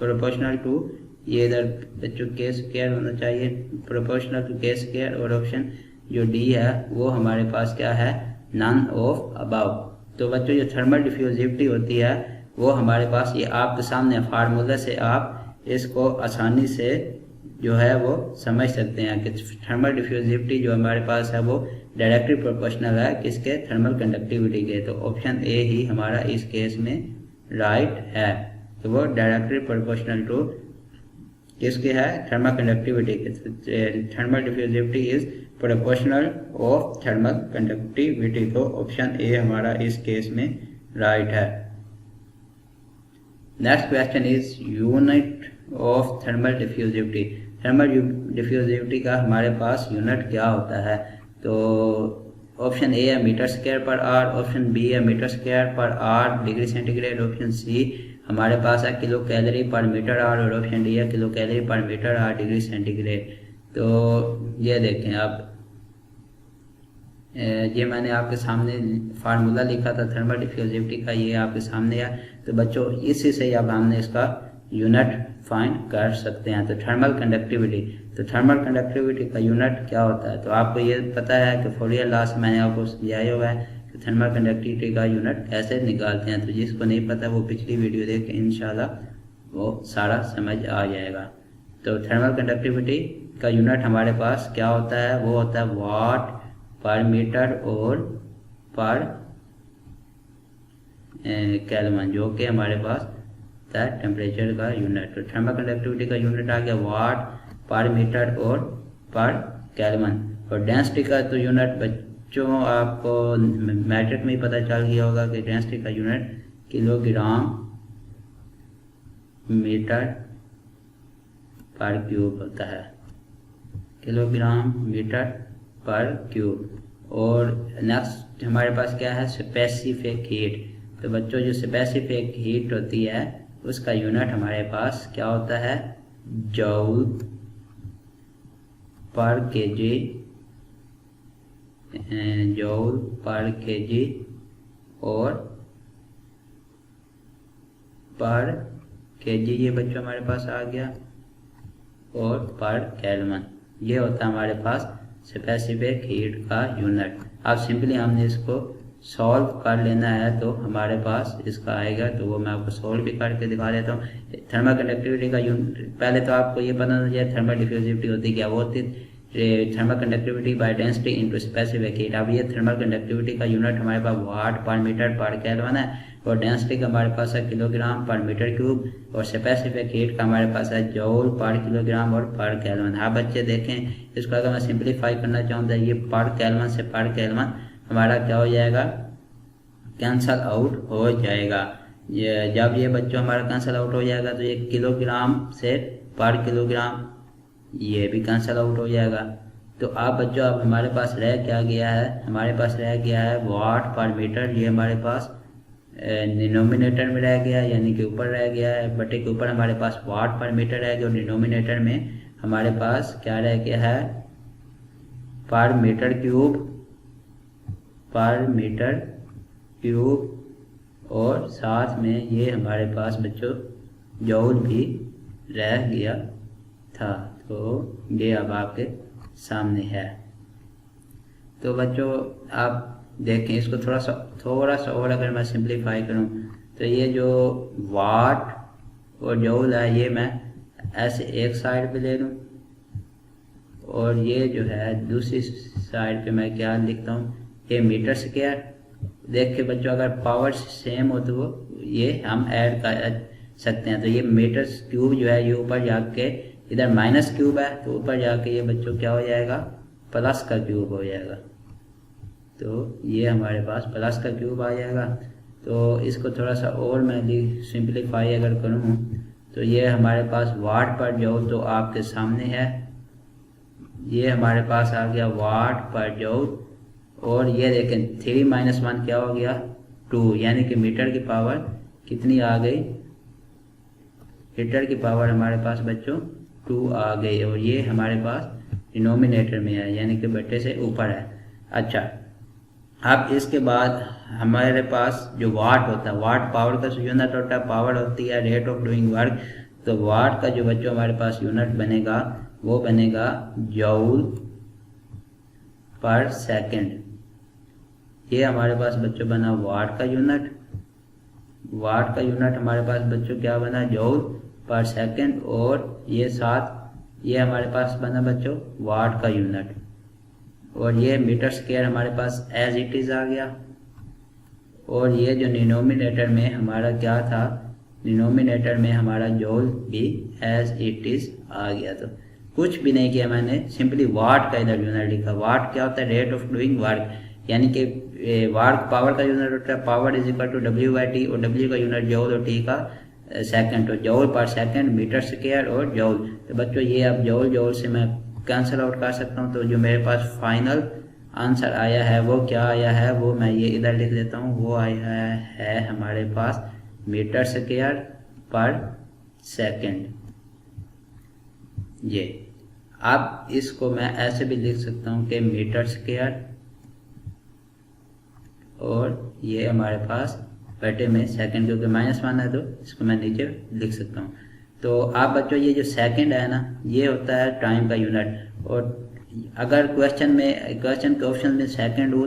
proportional to, ये इधर बच्चों के स्क्वायर होना चाहिए, प्रोपोर्शनल टू के स्क्वायर, और ऑप्शन जो डी है वो हमारे पास क्या है, नन ऑफ अबव। तो बच्चों जो थर्मल डिफ्यूजिविटी होती है वो हमारे पास, ये आपके सामने फार्मूला से आप इसको आसानी से जो है वो समझ सकते हैं कि थर्मल डिफ्यूजिविटी जो हमारे पास है वो डायरेक्टली प्रोपोर्शनल है किसके, थर्मल कंडक्टिविटी के। तो ऑप्शन ए ही हमारा इस केस में राइट है, तो वो डायरेक्टली प्रोपोर्शनल टू किसके है, थर्मल कंडक्टिविटी के। Thermal diffusivity is proportional of thermal conductivity, तो ऑप्शन ए हमारा इस केस में राइट है। Next question is unit of thermal diffusivity. Thermal diffusivity का हमारे पास यूनिट क्या होता है, तो ऑप्शन ए है metre square per R, option B है metre square per R degree centigrade, option C हमारे पास है kilo calorie per metre R, और ऑप्शन डी है kilo calorie per metre R degree centigrade. तो ये देखें आप, ये मैंने आपके सामने फार्मूला लिखा था थर्मल डिफ्यूजिविटी का, ये आपके सामने है। तो बच्चों इसी से अब हमने इसका यूनिट फाइंड कर सकते हैं। तो थर्मल कंडक्टिविटी, तो थर्मल कंडक्टिविटी का यूनिट क्या होता है, तो आपको ये पता है कि फोरियर लॉ से मैंने आपको समझाया हुआ है कि थर्मल कंडक्टिविटी का यूनिट कैसे निकालते हैं। तो जिसको नहीं पता वो पिछली वीडियो देख के इंशाल्लाह वो सारा समझ आ जाएगा। तो थर्मल कंडक्टिविटी का यूनिट हमारे पास क्या होता है, वो होता है वाट पर मीटर और पर केल्विन, जो कि हमारे पास है टेम्परेचर का यूनिट। तो थर्मल कंडक्टिविटी का यूनिट आ गया वाट पर मीटर और पर केल्विन। और डेंसिटी का तो यूनिट बच्चों आपको मैट्रिक में ही पता चल गया होगा कि डेंसिटी का यूनिट किलोग्राम मीटर पर क्यूब होता है, किलोग्राम मीटर पर क्यूब। और नेक्स्ट हमारे पास क्या है, स्पेसिफिक हीट। तो बच्चों जो स्पेसिफिक हीट होती है उसका यूनिट हमारे पास क्या होता है, जूल पर केजी, जूल पर केजी और पर केजी, ये बच्चों हमारे पास आ गया, और पर केल्विन, ये होता है हमारे पास स्पेसिफिक हीट का यूनिट। अब सिंपली हमने इसको सॉल्व कर लेना है, तो हमारे पास इसका आएगा, तो वो मैं आपको सॉल्व भी करके दिखा देता हूँ। थर्मल कंडक्टिविटी का यूनिट, पहले तो आपको ये पता होना चाहिए थर्मल डिफ्यूजिविटी होती क्या, वो होती thermal conductivity by density into specific heat. अब ये थर्मल कंडक्टिविटी का यूनिट हमारे पास वाट पर मीटर पर केल्विन है, और डेंसिटी का हमारे पास है किलोग्राम पर मीटर क्यूब, और स्पेसिफिक हीट का हमारे पास है जूल पर किलोग्राम और पर केल्विन। हाँ बच्चे देखें, इसको अगर मैं सिंप्लीफाई करना चाहूँ तो ये पर केल्विन से पर केल्विन हमारा क्या हो जाएगा, कैंसल आउट हो जाएगा। ये जब ये बच्चों हमारा कैंसल आउट हो जाएगा तो ये किलोग्राम से पर किलोग्राम ये भी कैंसल आउट हो जाएगा। तो आप बच्चों अब हमारे पास रह क्या गया है, हमारे पास रह गया है वाट पर मीटर, ये हमारे पास डिनोमिनेटर में रह गया, यानी कि ऊपर रह गया है, बटे के ऊपर हमारे पास वाट पर मीटर रह गया, और डिनोमिनेटर में हमारे पास क्या रह गया है, पर मीटर क्यूब, पर मीटर क्यूब, और साथ में ये हमारे पास बच्चों जूल भी रह गया था। तो ये अब आपके सामने है। तो बच्चों आप देखें इसको थोड़ा सा और अगर मैं सिंप्लीफाई करूं तो ये जो वाट और जूल है ये मैं ऐसे एक साइड पे ले लूं, और ये जो है दूसरी साइड पे मैं क्या लिखता हूँ, ये मीटर स्क्वायर। देखिए बच्चों अगर पावर सेम हो तो वो ये हम ऐड कर सकते हैं। तो ये मीटर क्यूब जो है ये ऊपर जाके, इधर माइनस क्यूब है तो ऊपर जाके ये बच्चों क्या हो जाएगा, प्लस का क्यूब हो जाएगा। तो ये हमारे पास प्लस का क्यूब आ जाएगा। तो इसको थोड़ा सा और मैं सिंप्लीफाई अगर करूँ तो ये हमारे पास वाट पर जूल तो आपके सामने है, ये हमारे पास आ गया वाट पर जूल, और ये देखें 3 - 1 क्या हो गया 2, यानी कि मीटर की पावर कितनी आ गई, लीटर की पावर हमारे पास बच्चों 2 आ गई, और ये हमारे पास डिनोमिनेटर में है यानी कि बट्टे से ऊपर है। अच्छा, अब इसके बाद हमारे पास जो वाट होता है, वाट पावर का यूनिट होता है, पावर होती है रेट ऑफ डूइंग वर्क, तो वाट का जो बच्चों हमारे पास यूनिट बनेगा वो बनेगा जूल पर सेकंड। ये हमारे पास बच्चों बना वाट का यूनिट, वाट का यूनिट हमारे पास बच्चों क्या बना जूल पर सेकंड, और ये साथ ये हमारे पास बना बच्चों वाट का यूनिट, और ये मीटर स्क्वायर हमारे पास एज इट इज आ गया, और ये जो डिनोमिनेटर में हमारा क्या था, डिनोमिनेटर में हमारा जूल भी एज इट इज आ गया। तो कुछ भी नहीं किया मैंने, सिंपली वाट का इधर यूनिट लिखा। वाट क्या होता है, रेट ऑफ डूइंग वर्क, यानी कि वर्क पावर का यूनिट होता है, power is equal to W/T, और W का यूनिट जूल और T का सेकंड, तो joule per second, metre square और जूल। तो बच्चों ये अब जूल से मैं कैंसिल आउट कर सकता हूँ, तो जो मेरे पास फाइनल आंसर आया है वो क्या आया है, वो मैं ये इधर लिख देता हूँ, वो आया है हमारे पास मीटर स्क्वायर पर सेकंड। ये अब इसको मैं ऐसे भी लिख सकता हूँ कि मीटर स्क्वायर, और ये हमारे पास बटे में सेकंड, क्योंकि -1 है तो इसको मैं नीचे लिख सकता हूँ। तो आप बच्चों ये जो सेकंड है ना, ये होता है टाइम का यूनिट, और अगर क्वेश्चन के ऑप्शन में सेकंड हो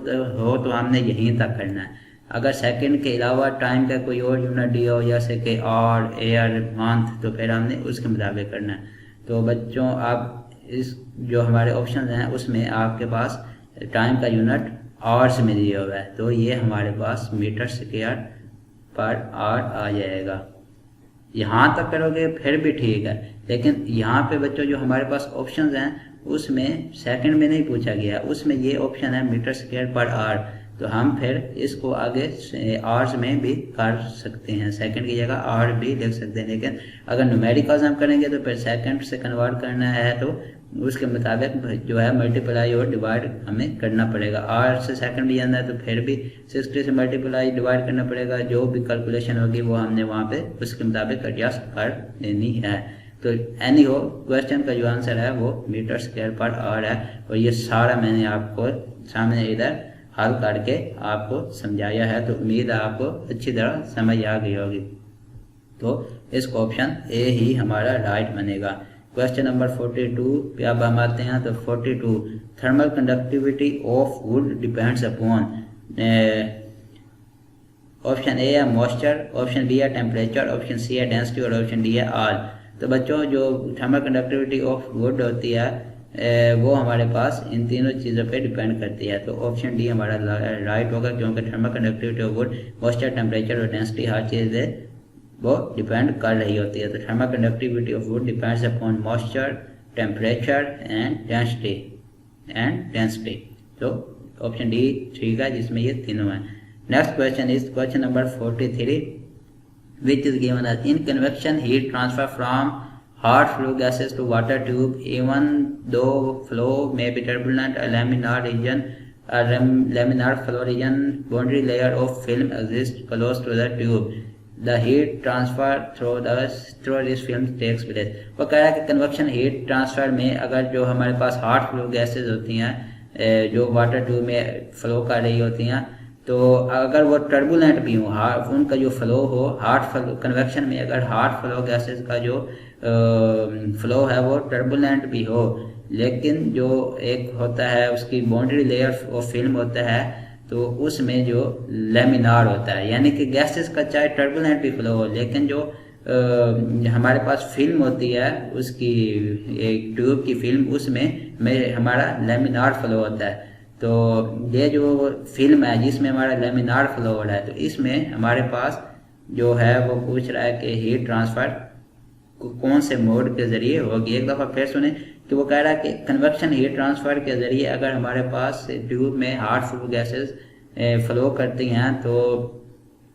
तो हमने यहीं तक करना है। अगर सेकंड के अलावा टाइम का कोई और यूनिट दिया हो, जैसे कि आवर, एयर, मंथ, तो फिर हमने उसके मुताबिक करना है। तो बच्चों आप इस जो हमारे ऑप्शन हैं उसमें आपके पास टाइम का यूनिट आवर्स में दिया हुआ है, तो ये हमारे पास मीटर स्क्वायर पर आवर आ जाएगा। यहाँ तक करोगे फिर भी ठीक है, लेकिन यहाँ पे बच्चों जो हमारे पास ऑप्शंस हैं उसमें सेकंड में नहीं पूछा गया, उसमें ये ऑप्शन है मीटर स्क्वायर पर आवर, तो हम फिर इसको आगे आवर्स में भी कर सकते हैं, सेकंड की जगह आवर भी लिख सकते हैं। लेकिन अगर न्यूमेरिकल्स हम करेंगे तो फिर सेकंड से कन्वर्ट करना है, तो उसके मुताबिक जो है मल्टीप्लाई और डिवाइड हमें करना पड़ेगा। आवर से सेकंड भी आना है तो फिर भी 60 से मल्टीप्लाई डिवाइड करना पड़ेगा, जो भी कैलकुलेशन होगी वो हमने वहाँ पे उसके मुताबिक एडजस्ट कर देनी है। तो एनी हो, क्वेश्चन का जो आंसर है वो मीटर स्क्वायर पर आवर है, और ये सारा मैंने आपको सामने इधर हल करके आपको समझाया है, तो उम्मीद है आपको अच्छी तरह समझ आ गई होगी। तो इसका ऑप्शन ए ही हमारा राइट बनेगा। क्वेश्चन नंबर 42 पे अब हम आते हैं। तो 42, thermal conductivity of would depends upon, option A है मॉइस्चर, ऑप्शन बी है टेम्परेचर, ऑप्शन सी है डेंसिटी, और ऑप्शन डी है ऑल। तो बच्चों जो थर्मल कंडक्टिविटी ऑफ वुड होती है वो हमारे पास इन तीनों चीज़ों पे डिपेंड करती है। तो ऑप्शन डी हमारा राइट होगा, क्योंकि thermal conductivity of would moisture, temperature और डेंसिटी हर चीज़ है वो डिपेंड कर रही होती है। तो thermal conductivity of would depends upon moisture, temperature and density. तो ऑप्शन डी ठीक है, जिसमें ये तीनों हैं। Next question is question number 43, which is given as in convection heat transfer from hot flue gases to water tube, even though flow may be turbulent, a laminar flow region boundary layer of film exists close to the tube. The heat transfer through this film takes place. वो कह रहा है कि कन्वेक्शन हीट ट्रांसफर में अगर जो हमारे पास हॉट फ्लो गैसेज होती हैं जो वाटर ट्यूब में फ्लो कर रही होती हैं, तो अगर वो टर्बुलेंट भी हो, उनका जो फ्लो हो, हॉट फ्लो कन्वेक्शन में अगर हॉट फ्लो गैसेस का जो फ्लो है वो टर्बुलेंट भी हो, लेकिन जो एक होता है उसकी बाउंड्री लेयर ऑफ फिल्म होता है, तो उसमें जो लेमिनार होता है, यानी कि गैसेस का चाहे टर्बुलेंट भी फ्लो हो, लेकिन जो हमारे पास फिल्म होती है उसकी एक ट्यूब की फिल्म, उसमें हमारा लेमिनार फ्लो होता है। तो ये जो फिल्म है जिसमें हमारा लेमिनार फ्लो हो रहा है, तो इसमें हमारे पास जो है वो पूछ रहा है कि हीट ट्रांसफर कौन से मोड के जरिए होगी। एक दफ़ा फिर सुने कि वो कह रहा है कि कन्वेक्शन हीट ट्रांसफर के जरिए अगर हमारे पास ट्यूब में हॉट फ्लो गैसेस फ्लो करती हैं, तो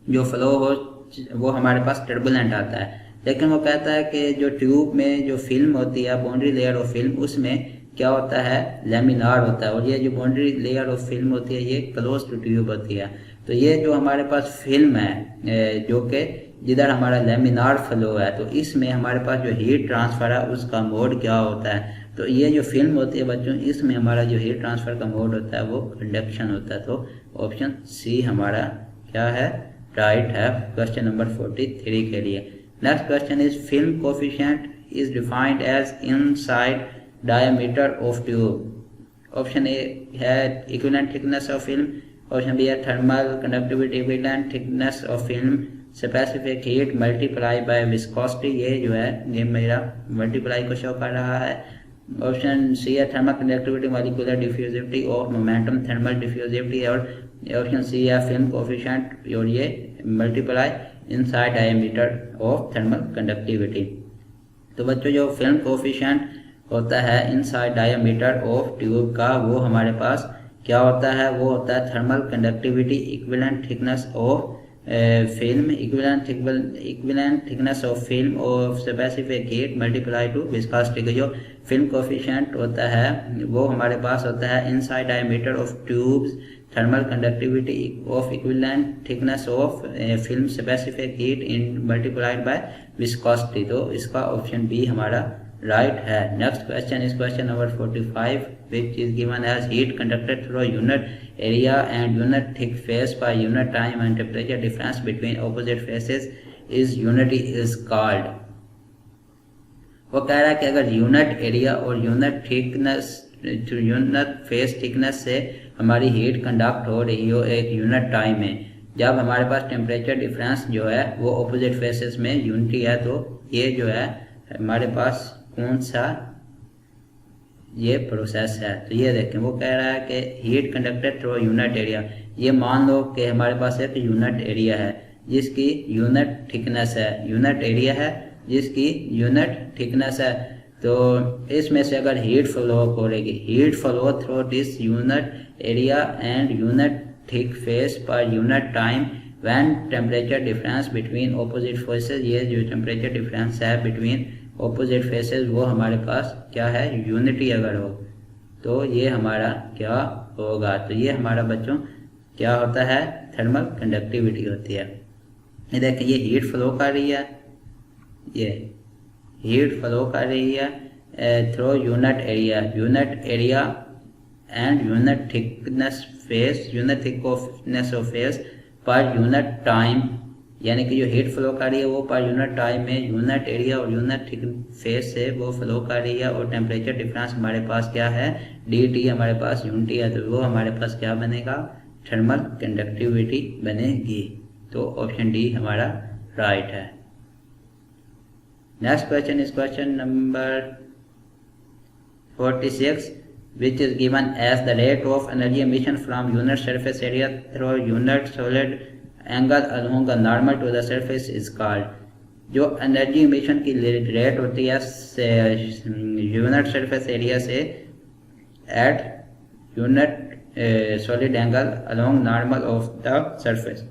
जो फ्लो हो वो हमारे पास टर्बुलेंट आता है। लेकिन वो कहता है कि जो ट्यूब में जो फिल्म होती है, बाउंड्री लेयर ऑफ फिल्म, उसमें क्या होता है, लेमिनार होता है, और ये जो बाउंड्री लेयर ऑफ फिल्म होती है ये क्लोज टू ट्यूब होती है। तो ये जो हमारे पास फिल्म है जो कि जिधर हमारा लेमिनार फ्लो है, तो इसमें हमारे पास जो हीट ट्रांसफर है उसका मोड क्या होता है। तो ये जो फिल्म होती है बच्चों, इसमें हमारा जो हीट ट्रांसफर का मोड होता है वो कंडक्शन होता है। तो ऑप्शन सी हमारा क्या है, राइट है क्वेश्चन नंबर 43 के लिए। Next question is film coefficient is defined as inside diameter of tube. Option A है equivalent thickness of film, option B है thermal conductivity equivalent thickness of film, specific heat multiply by viscosity, ये जो है ये मेरा मल्टीप्लाई को शो कर रहा है। ऑप्शन सी है thermal conductivity molecular diffusivity of momentum thermal diffusivity, और ऑप्शन सी है फिल्म कोफिशिएंट और ये multiply inside diameter of thermal conductivity. तो बच्चों जो फिल्म कोफिशिएंट होता है इनसाइड डायमीटर ऑफ ट्यूब का, वो हमारे पास क्या होता है, वो होता है thermal conductivity equivalent thickness of film, equivalent thickness of film of specific heat multiply two viscosity. जो फिल्म कोफिशिएंट होता है वो हमारे पास होता है inside diameter of tubes thermal conductivity of equivalent thickness of film specific heat in multiplied by viscosity. तो इसका ऑप्शन बी हमारा राइट है। Next question is question number 45 which is given as heat conducted through unit area and unit thick face by unit time and temperature difference between opposite faces is unity is called। वो कह रहा है कि अगर यूनिट एरिया और unit thickness unit face thickness से हमारी हीट कंडक्ट हो रही हो एक यूनिट टाइम में, जब हमारे पास टेम्परेचर डिफरेंस जो है वो ऑपोजिट फेसेस में यूनिटी है, तो ये जो है हमारे पास कौन सा ये प्रोसेस है। तो ये देखें वो कह रहा है कि heat conducted through unit area. ये मान लो कि हमारे पास एक यूनिट एरिया है जिसकी यूनिट थिकनेस है, यूनिट एरिया है जिसकी यूनिट थिकनेस है। तो इसमें से अगर हीट फ्लो हो रही, heat flow through this unit area and unit thick face per unit time when temperature difference between opposite forces, ये जो टेम्परेचर डिफरेंस है बिटवीन ऑपोजिट फेसेस वो हमारे पास क्या है, यूनिटी अगर हो तो ये हमारा क्या होगा। तो ये हमारा बच्चों क्या होता है, थर्मल कंडक्टिविटी होती है। ये देखिए ये हीट फ्लो कर रही है, ये हीट फ्लो कर रही है through unit area and unit thickness face, unit thickness of face per unit time, यानी कि जो हीट फ्लो कर रही है वो पर यूनिट टाइम में यूनिट एरिया और यूनिट थिक फेस से वो फ्लो कर रही है, और टेम्परेचर डिफरेंस हमारे पास क्या है, dt हमारे पास यूनिटी है, तो वो हमारे पास क्या बनेगा, थर्मल कंडक्टिविटी बनेगी। तो ऑप्शन डी हमारा राइट है। Next question is question number 46 which is given as the rate of energy emission from unit surface area through unit solid angle along the normal to the surface is called। जो एनर्जी इमिशन की रेट होती है यूनिट सरफेस एरिया से at unit solid angle along normal of the surface,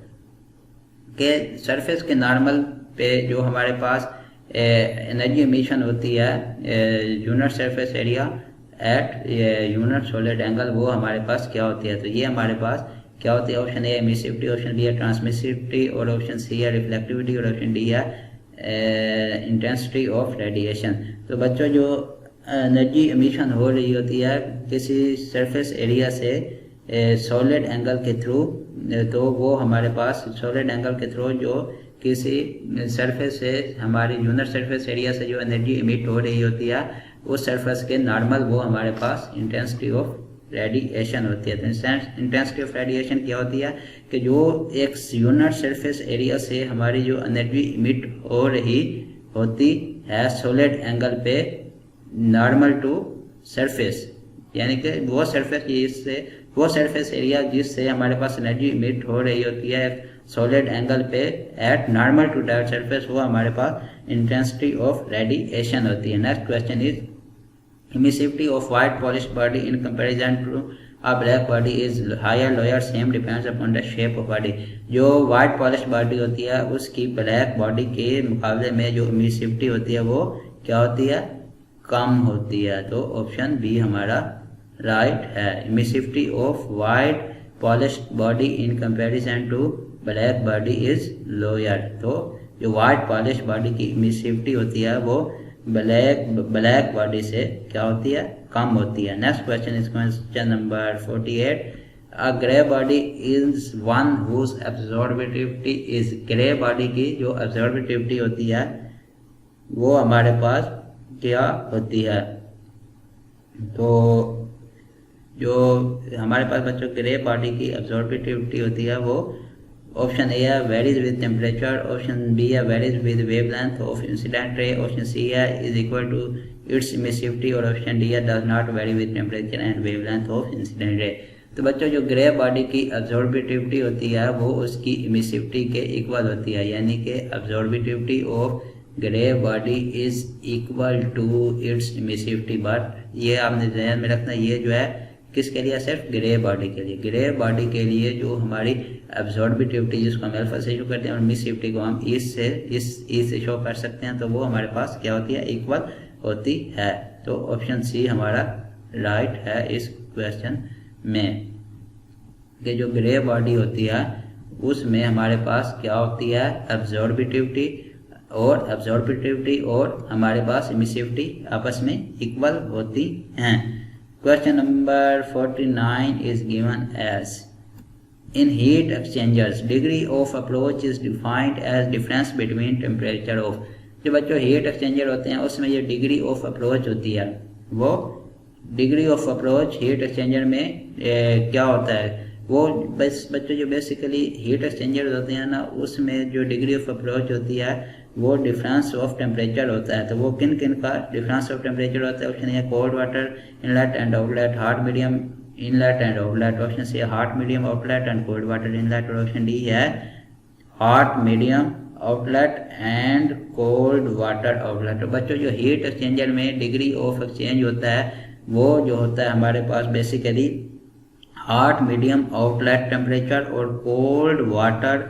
के सरफेस के नॉर्मल पे जो हमारे पास एनर्जी इमिशन होती है unit surface area at unit solid angle, वो हमारे पास क्या होती है। तो ये हमारे पास क्या होती है, option A emissivity, option B है ट्रांसमिसिविटी, और ऑप्शन सी है रिफ्लेक्टिविटी, और ऑप्शन डी है इंटेंसिटी ऑफ रेडिएशन। तो बच्चों जो एनर्जी एमिशन हो रही होती है किसी सरफेस एरिया से सॉलिड एंगल के थ्रू, तो वो हमारे पास सॉलिड एंगल के थ्रू जो किसी सरफेस से हमारी यूनिट सरफेस एरिया से जो एनर्जी इमिट हो रही होती है उस सरफेस के नॉर्मल, वो हमारे पास इंटेंसिटी ऑफ रेडिएशन होती है। तो इंटेंसिटी ऑफ रेडिएशन क्या होती है कि जो एक यूनिट सरफेस एरिया से हमारी जो एनर्जी इमिट हो रही होती है सॉलिड एंगल पे नॉर्मल टू सरफेस, यानी कि वो सरफेस एरिया जिससे हमारे पास एनर्जी इमिट हो रही होती है सॉलिड एंगल पे at normal to that surface, वो हमारे पास इंटेंसिटी ऑफ रेडिएशन होती है। Next question is emissivity of white polished body in comparison to a black body is higher lower same depends upon the shape of body। जो white polished body होती है उसकी black body के मुकाबले में जो emissivity होती है वो क्या होती है, कम होती है, तो ऑप्शन बी हमारा राइट है। Emissivity of white polished body in comparison to black body is lower. तो जो वाइट पॉलिश बॉडी की इमिसिविटी होती है वो ब्लैक बॉडी से क्या होती है, कम होती है। Next question is question number 48। A grey body is one whose absorptivity is. Grey body की जो एब्जॉर्बिटिविटी होती है वो हमारे पास क्या होती है। तो जो हमारे पास बच्चों ग्रे बॉडी की एब्जॉर्बिटिविटी होती है वो ऑप्शन ए है varies with temperature, option B है varies with wavelength of incident ray, option C है is equal to its emissivity और ऑप्शन डी है does not vary with temperature and wavelength of incident ray. तो बच्चों जो ग्रे बॉडी की एब्जॉर्बिटिविटी होती है वो उसकी इमिसिविटी के इक्वल होती है, यानी कि absorptivity of grey body is equal to its emissivity. But ये आपने ध्यान में रखना, ये जो है किसके लिए, सिर्फ ग्रे बॉडी के लिए। ग्रे बॉडी के लिए जो हमारी एब्जॉर्बिटिविटी जिसको हम अल्फा से शो करते हैं और इमिसिविटी को हम ई से शो कर सकते हैं, तो वो हमारे पास क्या होती है, इक्वल होती है। तो ऑप्शन सी हमारा राइट है इस क्वेश्चन में, कि जो ग्रे बॉडी होती है उसमें हमारे पास क्या होती है, एब्जॉर्बिटिविटी और हमारे पास इमिसिविटी आपस में इक्वल होती हैं। Question number 49 is given as in heat exchangers degree of approach is defined as difference between temperature of। जो बच्चों हीट एक्सचेंजर होते हैं उसमें ये डिग्री ऑफ अप्रोच होती है, वो degree of approach heat exchanger में क्या होता है, वो बस बच्चों जो बेसिकली हीट एक्सचेंजर होते हैं ना उसमें जो डिग्री ऑफ अप्रोच होती है वो डिफरेंस ऑफ टेम्परेचर होता है। तो वो किन किन का डिफरेंस ऑफ टेम्परेचर होता है, option A cold water inlet and outlet, hot medium inlet and outlet, option C hot medium outlet and cold water inlet, और ऑप्शन डी है hot medium outlet and cold water outlet. तो बच्चों जो हीट एक्सचेंजर में डिग्री ऑफ एक्सचेंज होता है वो जो होता है हमारे पास basically hot medium outlet temperature और कोल्ड वाटर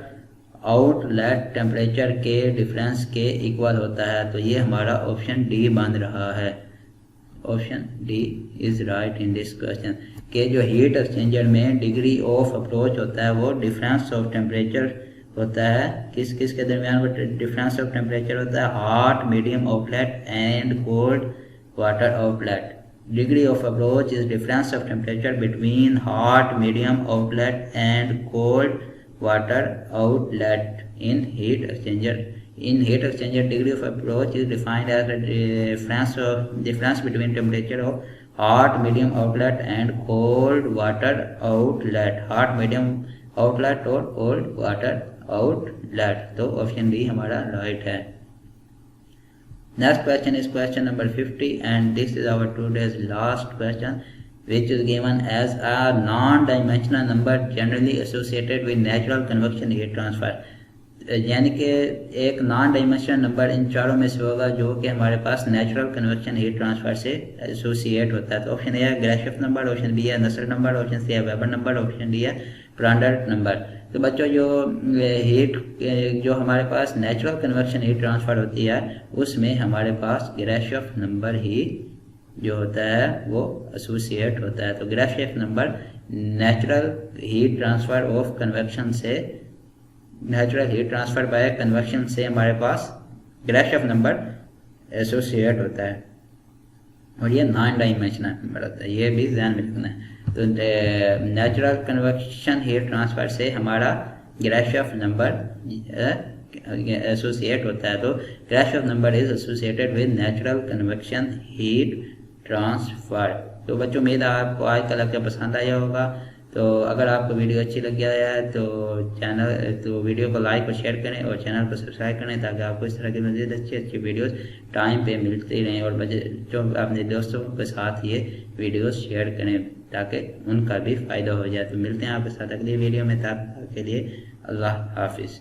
आउटलेट टेम्परेचर के डिफरेंस के इक्वल होता है। तो ये हमारा ऑप्शन डी बन रहा है। Option D is right in this question, के जो हीट एक्सचेंजर में डिग्री ऑफ अप्रोच होता है वो डिफरेंस ऑफ टेम्परेचर होता है। किस किस के दरमियान वो डिफरेंस ऑफ टेम्परेचर होता है, hot medium outlet and cold water outlet. Degree of approach is difference of temperature between hot, medium outlet and cold water outlet in heat exchanger. In heat exchanger, degree of approach is defined as the difference between temperature of hot, medium outlet and cold water outlet. Hot, medium outlet और cold water outlet. तो ऑप्शन डी हमारा राइट है। Next question is question number 50 and this is our today's last question, which is given as a non-dimensional number generally associated with natural convection heat transfer। यानी कि एक नॉन डायमेंशनल नंबर इन चारों में से होगा जो कि हमारे पास नेचुरल कन्वेक्शन हीट ट्रांसफर से एसोसिएट होता है। तो ऑप्शन ए है ग्राशॉफ नंबर, ऑप्शन बी है नसल नंबर, ऑप्शन सी है वेबर नंबर, ऑप्शन डी है प्रांडल नंबर। तो बच्चों जो हीट जो हमारे पास नेचुरल कन्वेक्शन हीट ट्रांसफर होती है उसमें हमारे पास ग्राशॉफ नंबर ही जो होता है वो एसोसिएट होता है। तो Grashof number natural heat transfer of convection से, natural heat transfer by convection से हमारे पास ग्राशॉफ नंबर एसोसिएट होता है और ये नॉन डायमेंशनल नंबर होता है, ये भी ध्यान में रखना है। तो नेचुरल कन्वेक्शन हीट ट्रांसफर से हमारा ग्राशॉफ नंबर एसोसिएट होता है। तो Grashof number is associated with natural convection heat transfer. तो बच्चों उम्मीद है आपको आज का लेक्चर पसंद आया होगा। तो अगर आपको वीडियो अच्छी लग गया है तो वीडियो को लाइक और शेयर करें और चैनल को सब्सक्राइब करें ताकि आपको इस तरह की मज़ीद अच्छी वीडियोस टाइम पे मिलती रहें और जो अपने दोस्तों के साथ ये वीडियोस शेयर करें ताकि उनका भी फ़ायदा हो जाए। तो मिलते हैं आपके साथ अगली वीडियो में, तब तक के लिए अल्लाह हाफिज़।